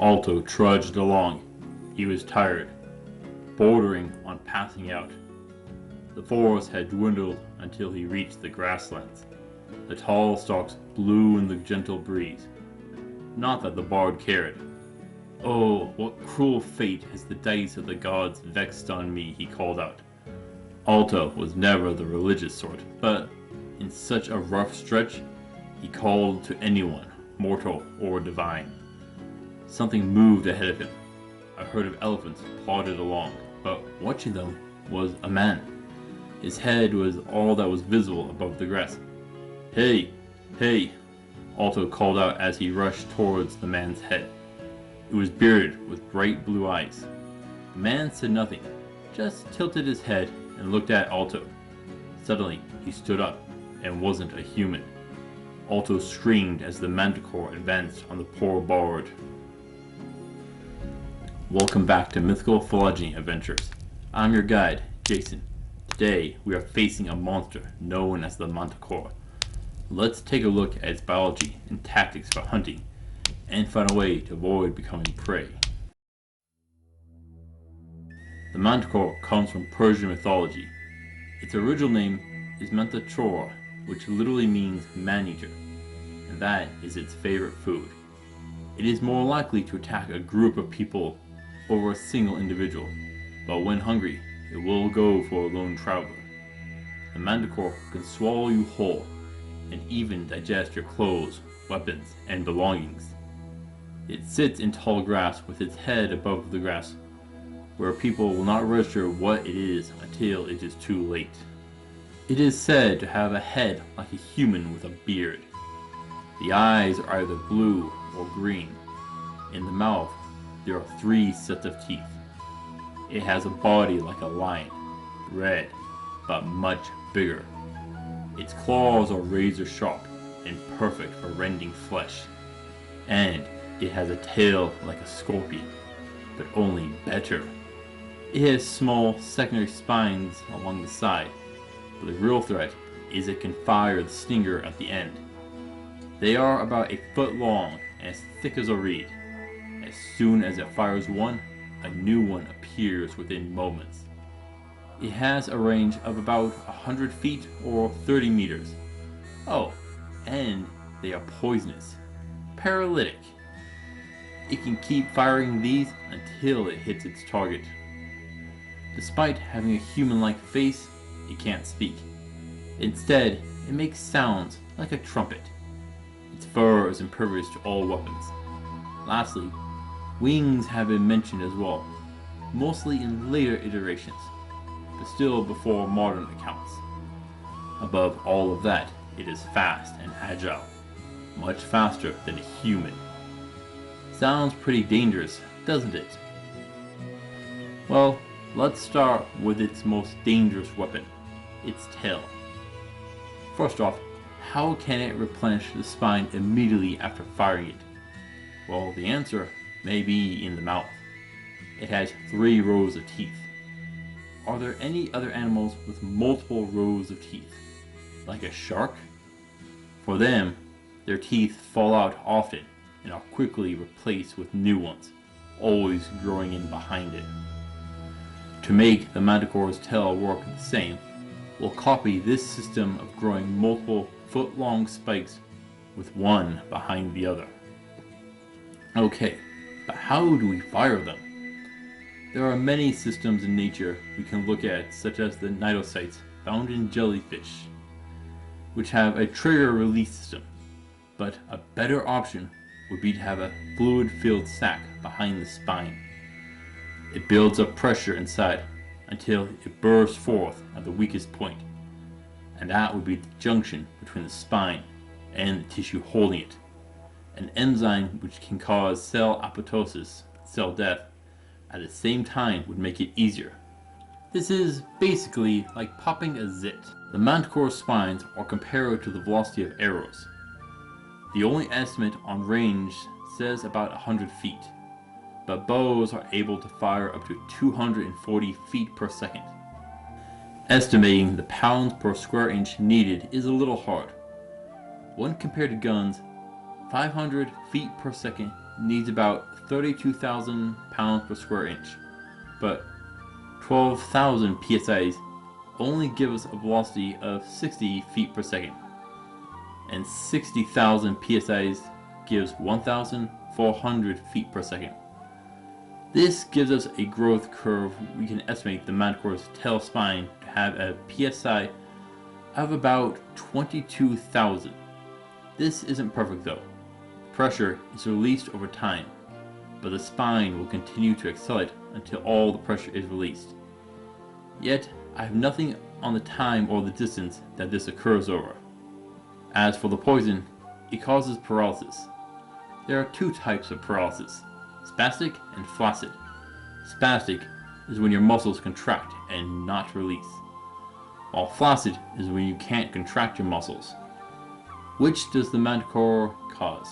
Alto trudged along. He was tired, bordering on passing out. The forest had dwindled until he reached the grasslands. The tall stalks blew in the gentle breeze. Not that the bard cared. "Oh, what cruel fate has the dice of the gods vexed on me," he called out. Alto was never the religious sort, but in such a rough stretch, he called to anyone, mortal or divine. Something moved ahead of him. A herd of elephants plodded along, but watching them was a man. His head was all that was visible above the grass. "Hey, hey," Alto called out as he rushed towards the man's head. It was bearded with bright blue eyes. The man said nothing, just tilted his head and looked at Alto. Suddenly, he stood up and wasn't a human. Alto screamed as the Manticore advanced on the poor bard. Welcome back to Mythical Phylogeny Adventures. I'm your guide, Jason. Today, we are facing a monster known as the Manticore. Let's take a look at its biology and tactics for hunting, and find a way to avoid becoming prey. The Manticore comes from Persian mythology. Its original name is Manticore, which literally means man-eater, and that is its favorite food. It is more likely to attack a group of people over a single individual, but when hungry, it will go for a lone traveler. The Manticore can swallow you whole, and even digest your clothes, weapons, and belongings. It sits in tall grass with its head above the grass, where people will not register what it is until it is too late. It is said to have a head like a human with a beard. The eyes are either blue or green. In the mouth, there are 3 sets of teeth. It has a body like a lion, red, but much bigger. Its claws are razor sharp and perfect for rending flesh. And it has a tail like a scorpion, but only better. It has small secondary spines along the side, but the real threat is it can fire the stinger at the end. They are about a foot long and as thick as a reed. As soon as it fires one, a new one appears within moments. It has a range of about 100 feet or 30 meters. Oh, and they are poisonous, paralytic. It can keep firing these until it hits its target. Despite having a human-like face, it can't speak. Instead, it makes sounds like a trumpet. Its fur is impervious to all weapons. Lastly, wings have been mentioned as well, mostly in later iterations, but still before modern accounts. Above all of that, it is fast and agile, much faster than a human. Sounds pretty dangerous, doesn't it? Well, let's start with its most dangerous weapon, its tail. First off, how can it replenish the spine immediately after firing it? Well, the answer may be in the mouth. It has 3 rows of teeth. Are there any other animals with multiple rows of teeth? Like a shark? For them, their teeth fall out often and are quickly replaced with new ones, always growing in behind it. To make the Manticore's tail work the same, we'll copy this system of growing multiple foot-long spikes with one behind the other. Okay, but how do we fire them? There are many systems in nature we can look at, such as the cnidocytes found in jellyfish, which have a trigger release system, but a better option would be to have a fluid-filled sac behind the spine. It builds up pressure inside until it bursts forth at the weakest point, and that would be the junction between the spine and the tissue holding it. An enzyme which can cause cell apoptosis, cell death, at the same time would make it easier. This is basically like popping a zit. The Manticore's spines are comparable to the velocity of arrows. The only estimate on range says about 100 feet, but bows are able to fire up to 240 feet per second. Estimating the pounds per square inch needed is a little hard. When compared to guns, 500 feet per second needs about 32,000 pounds per square inch, but 12,000 psi's only give us a velocity of 60 feet per second, and 60,000 psi's gives 1,400 feet per second. This gives us a growth curve. We can estimate the Manticore's tail spine to have a psi of about 22,000. This isn't perfect though. Pressure is released over time, but the spine will continue to accelerate until all the pressure is released. Yet, I have nothing on the time or the distance that this occurs over. As for the poison, it causes paralysis. There are two types of paralysis, spastic and flaccid. Spastic is when your muscles contract and not release, while flaccid is when you can't contract your muscles. Which does the Manticore cause?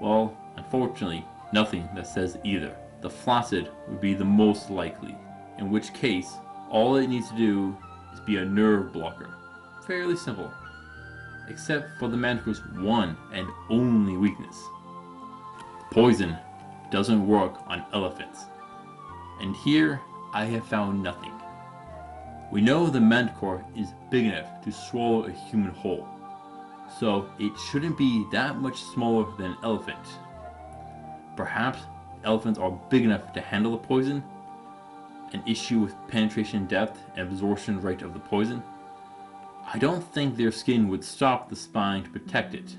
Well, unfortunately, nothing that says either. The flaccid would be the most likely, in which case, all it needs to do is be a nerve blocker. Fairly simple. Except for the Manticore's one and only weakness. Poison doesn't work on elephants. And here, I have found nothing. We know the Manticore is big enough to swallow a human whole, so it shouldn't be that much smaller than an elephant. Perhaps elephants are big enough to handle the poison? An issue with penetration depth and absorption rate of the poison? I don't think their skin would stop the spine to protect it.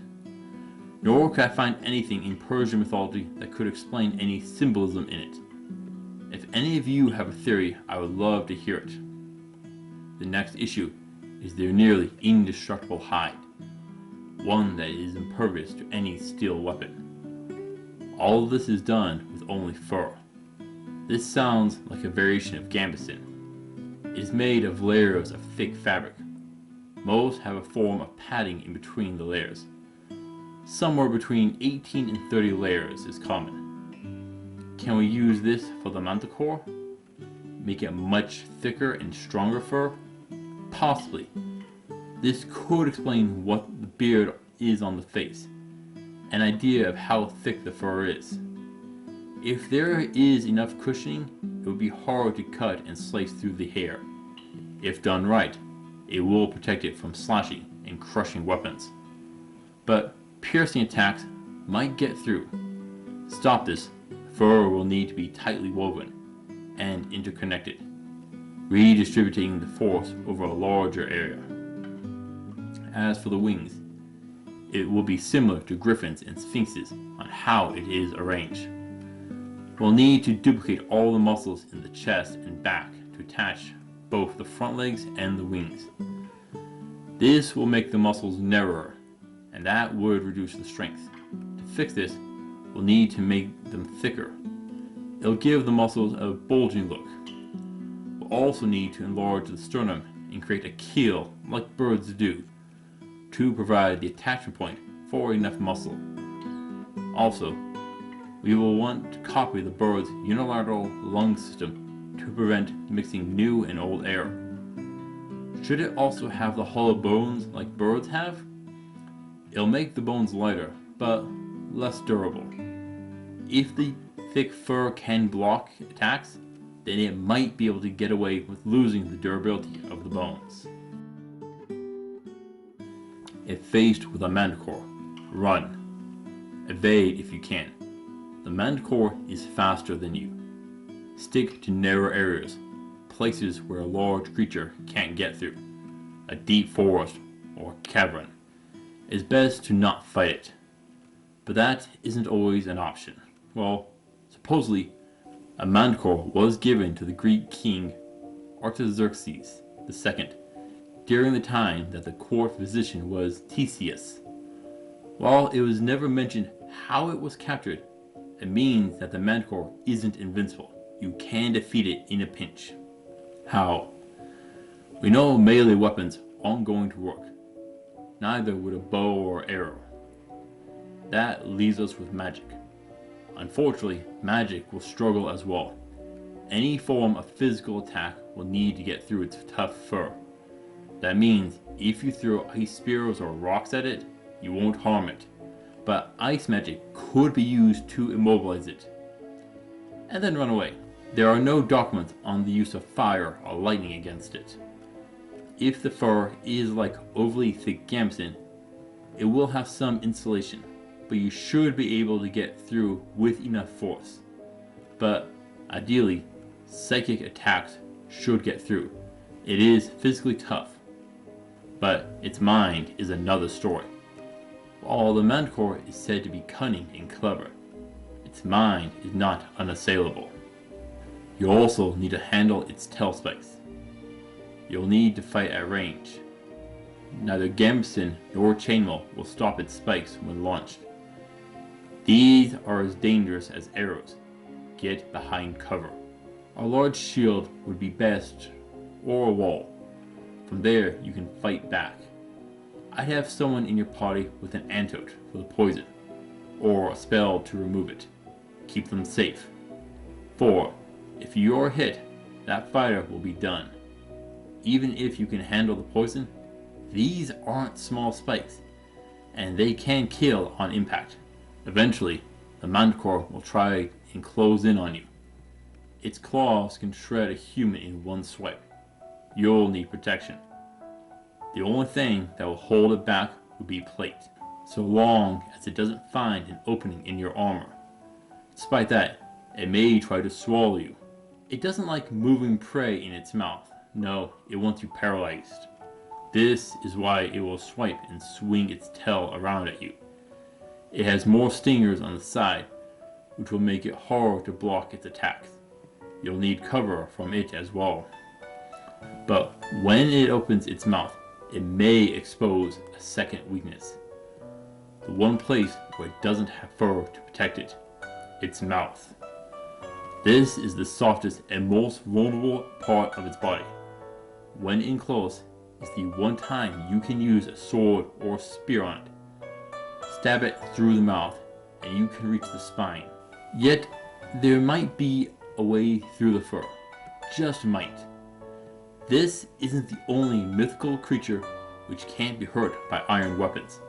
Nor could I find anything in Persian mythology that could explain any symbolism in it. If any of you have a theory, I would love to hear it. The next issue is their nearly indestructible hide, one that is impervious to any steel weapon. All of this is done with only fur. This sounds like a variation of gambeson. It is made of layers of thick fabric. Most have a form of padding in between the layers. Somewhere between 18 and 30 layers is common. Can we use this for the Manticore? Make it much thicker and stronger fur? Possibly. This could explain what the beard is on the face, an idea of how thick the fur is. If there is enough cushioning, it would be hard to cut and slice through the hair. If done right, it will protect it from slashing and crushing weapons. But piercing attacks might get through. Stop this, fur will need to be tightly woven and interconnected, redistributing the force over a larger area. As for the wings, it will be similar to griffins and sphinxes on how it is arranged. We'll need to duplicate all the muscles in the chest and back to attach both the front legs and the wings. This will make the muscles narrower, and that would reduce the strength. To fix this, we'll need to make them thicker. It'll give the muscles a bulging look. We'll also need to enlarge the sternum and create a keel like birds do to provide the attachment point for enough muscle. Also, we will want to copy the bird's unilateral lung system to prevent mixing new and old air. Should it also have the hollow bones like birds have? It'll make the bones lighter, but less durable. If the thick fur can block attacks, then it might be able to get away with losing the durability of the bones. If faced with a Manticore, run. Evade if you can. The Manticore is faster than you. Stick to narrow areas, places where a large creature can't get through. A deep forest or cavern. It's best to not fight it. But that isn't always an option. Well, supposedly, a Manticore was given to the Greek king Artaxerxes II during the time that the court physician was Theseus. While it was never mentioned how it was captured, it means that the Manticore isn't invincible. You can defeat it in a pinch. How? We know melee weapons aren't going to work. Neither would a bow or arrow. That leaves us with magic. Unfortunately, magic will struggle as well. Any form of physical attack will need to get through its tough fur. That means if you throw ice spears or rocks at it, you won't harm it. but ice magic could be used to immobilize it, and then run away. There are no documents on the use of fire or lightning against it. If the fur is like overly thick gambeson, it will have some insulation, but you should be able to get through with enough force. But ideally, psychic attacks should get through. It is physically tough, but its mind is another story. While the Manticore is said to be cunning and clever, its mind is not unassailable. You also need to handle its tail spikes. You'll need to fight at range. Neither gambeson nor chainmail will stop its spikes when launched. These are as dangerous as arrows. Get behind cover. A large shield would be best, or a wall. From there you can fight back. I'd have someone in your party with an antidote for the poison, or a spell to remove it. Keep them safe. For if you're hit, that fighter will be done. Even if you can handle the poison, these aren't small spikes, and they can kill on impact. Eventually, the Manticore will try and close in on you. Its claws can shred a human in one swipe. You'll need protection. The only thing that will hold it back will be plate, so long as it doesn't find an opening in your armor. Despite that, it may try to swallow you. It doesn't like moving prey in its mouth. No, it wants you paralyzed. This is why it will swipe and swing its tail around at you. It has more stingers on the side, which will make it hard to block its attacks. You'll need cover from it as well. But when it opens its mouth, it may expose a second weakness. The one place where it doesn't have fur to protect it, its mouth. This is the softest and most vulnerable part of its body. When in close, it's the one time you can use a sword or spear on it. Stab it through the mouth and you can reach the spine. Yet, there might be a way through the fur. Just might. This isn't the only mythical creature which can't be hurt by iron weapons.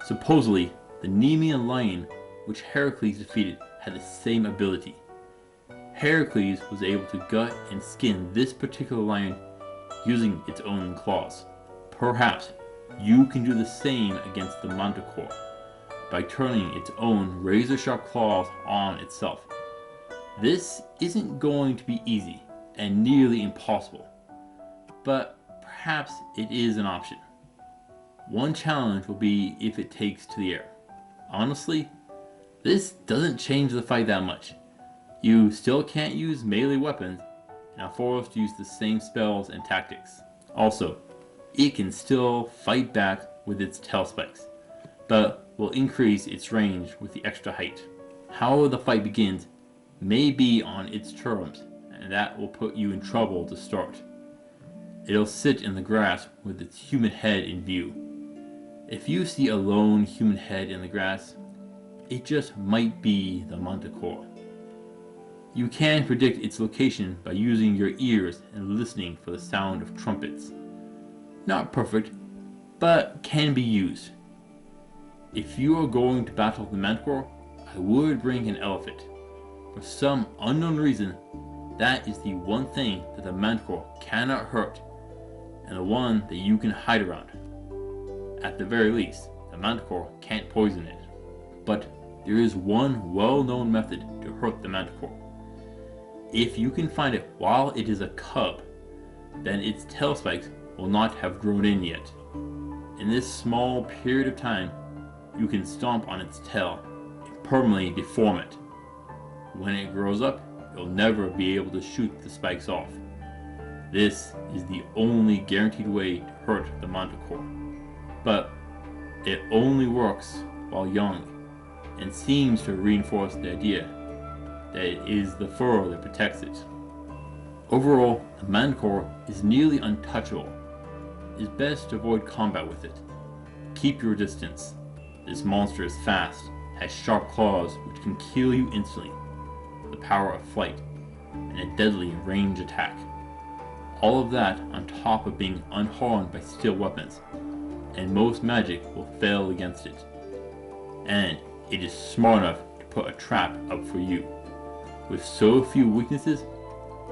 Supposedly, the Nemean lion which Heracles defeated had the same ability. Heracles was able to gut and skin this particular lion using its own claws. Perhaps you can do the same against the Manticore by turning its own razor-sharp claws on itself. This isn't going to be easy and nearly impossible, but perhaps it is an option. One challenge will be if it takes to the air. Honestly, this doesn't change the fight that much. You still can't use melee weapons and are forced to use the same spells and tactics. Also, it can still fight back with its tail spikes, but will increase its range with the extra height. How the fight begins may be on its terms, and that will put you in trouble to start. It'll sit in the grass with its human head in view. If you see a lone human head in the grass, it just might be the Manticore. You can predict its location by using your ears and listening for the sound of trumpets. Not perfect, but can be used. If you are going to battle the Manticore, I would bring an elephant. For some unknown reason, that is the one thing that the Manticore cannot hurt, and the one that you can hide around. At the very least, the Manticore can't poison it. But there is one well-known method to hurt the Manticore. If you can find it while it is a cub, then its tail spikes will not have grown in yet. In this small period of time, you can stomp on its tail and permanently deform it. When it grows up, you'll never be able to shoot the spikes off. This is the only guaranteed way to hurt the Manticore. But it only works while young, and seems to reinforce the idea that it is the fur that protects it. Overall, the Manticore is nearly untouchable. It is best to avoid combat with it. Keep your distance. This monster is fast, has sharp claws which can kill you instantly, the power of flight, and a deadly range attack. All of that on top of being unharmed by steel weapons, and most magic will fail against it. and it is smart enough to put a trap up for you. With so few weaknesses,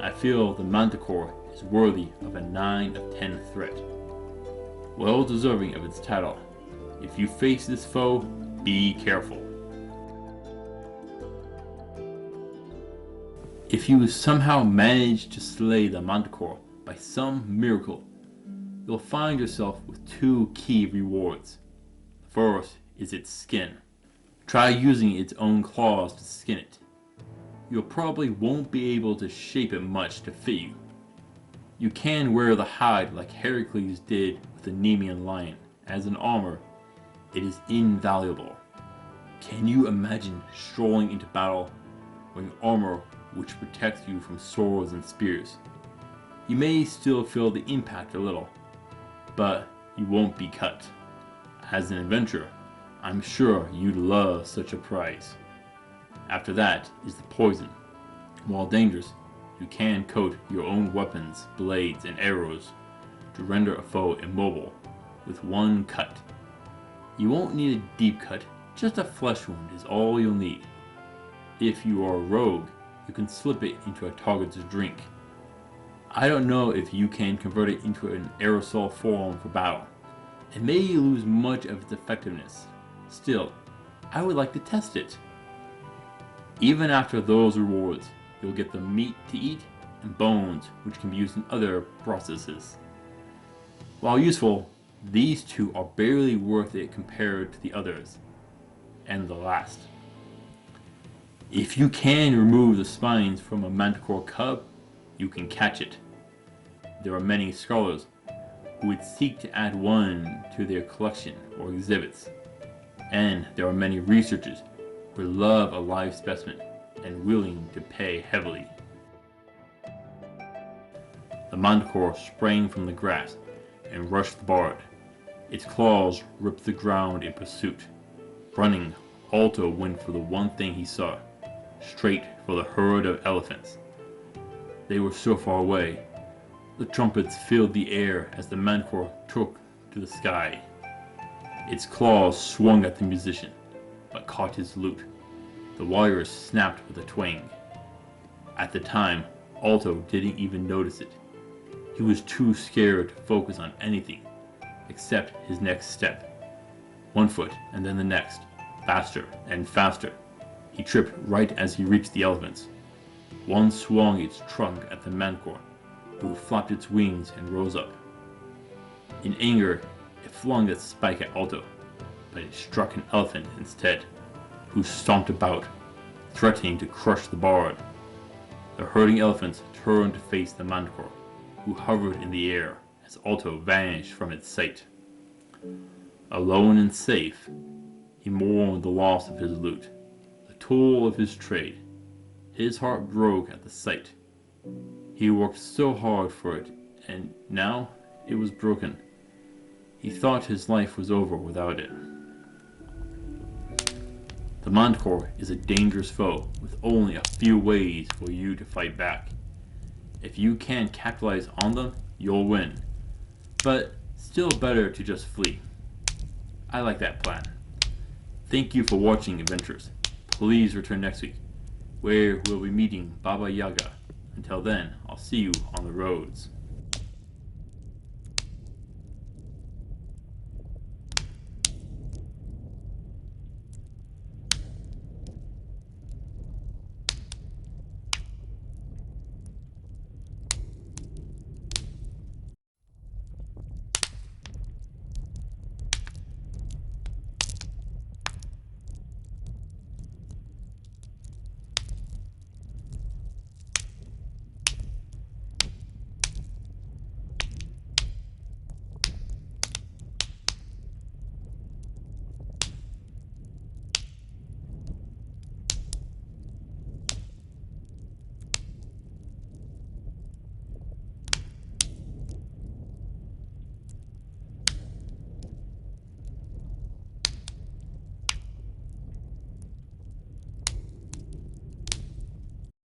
I feel the Manticore is worthy of a 9 of 10 threat. Well deserving of its title. If you face this foe, be careful. If you somehow manage to slay the Manticore by some miracle, you'll find yourself with 2 key rewards. The first is its skin. Try using its own claws to skin it. You probably won't be able to shape it much to fit you. You can wear the hide like Heracles did with the Nemean lion. As an armor, it is invaluable. Can you imagine strolling into battle wearing armor which protects you from swords and spears? You may still feel the impact a little, but you won't be cut. As an adventurer, I'm sure you'd love such a prize. After that is the poison. While dangerous, you can coat your own weapons, blades, and arrows to render a foe immobile with 1 cut. You won't need a deep cut, just a flesh wound is all you'll need. If you are a rogue, you can slip it into a target's drink. I don't know if you can convert it into an aerosol form for battle. It may lose much of its effectiveness. Still, I would like to test it. Even after those rewards, you'll get the meat to eat and bones, which can be used in other processes. While useful, these 2 are barely worth it compared to the others, and the last. If you can remove the spines from a Manticore cub, you can catch it. There are many scholars who would seek to add one to their collection or exhibits, and there are many researchers who love a live specimen and willing to pay heavily. The Manticore sprang from the grass and rushed the bard. Its claws ripped the ground in pursuit. Running, Alto went for the one thing he saw, straight for the herd of elephants. They were so far away. The trumpets filled the air as the Manticore took to the sky. Its claws swung at the musician, but caught his lute. The wires snapped with a twang. At the time, Alto didn't even notice it. He was too scared to focus on anything except his next step. 1 foot and then the next, faster and faster. He tripped right as he reached the elephants. One swung its trunk at the Manticore, who flapped its wings and rose up. In anger, it flung its spike at Alto, but it struck an elephant instead, who stomped about, threatening to crush the bard. The herding elephants turned to face the Manticore, who hovered in the air as Alto vanished from its sight. Alone and safe, he mourned the loss of his lute, the tool of his trade. His heart broke at the sight. He worked so hard for it, and now it was broken. He thought his life was over without it. The Manticore is a dangerous foe with only a few ways for you to fight back. If you can capitalize on them, you'll win. But still better to just flee. I like that plan. Thank you for watching, adventurers. Please return next week, where we'll be meeting Baba Yaga. Until then, I'll see you on the roads.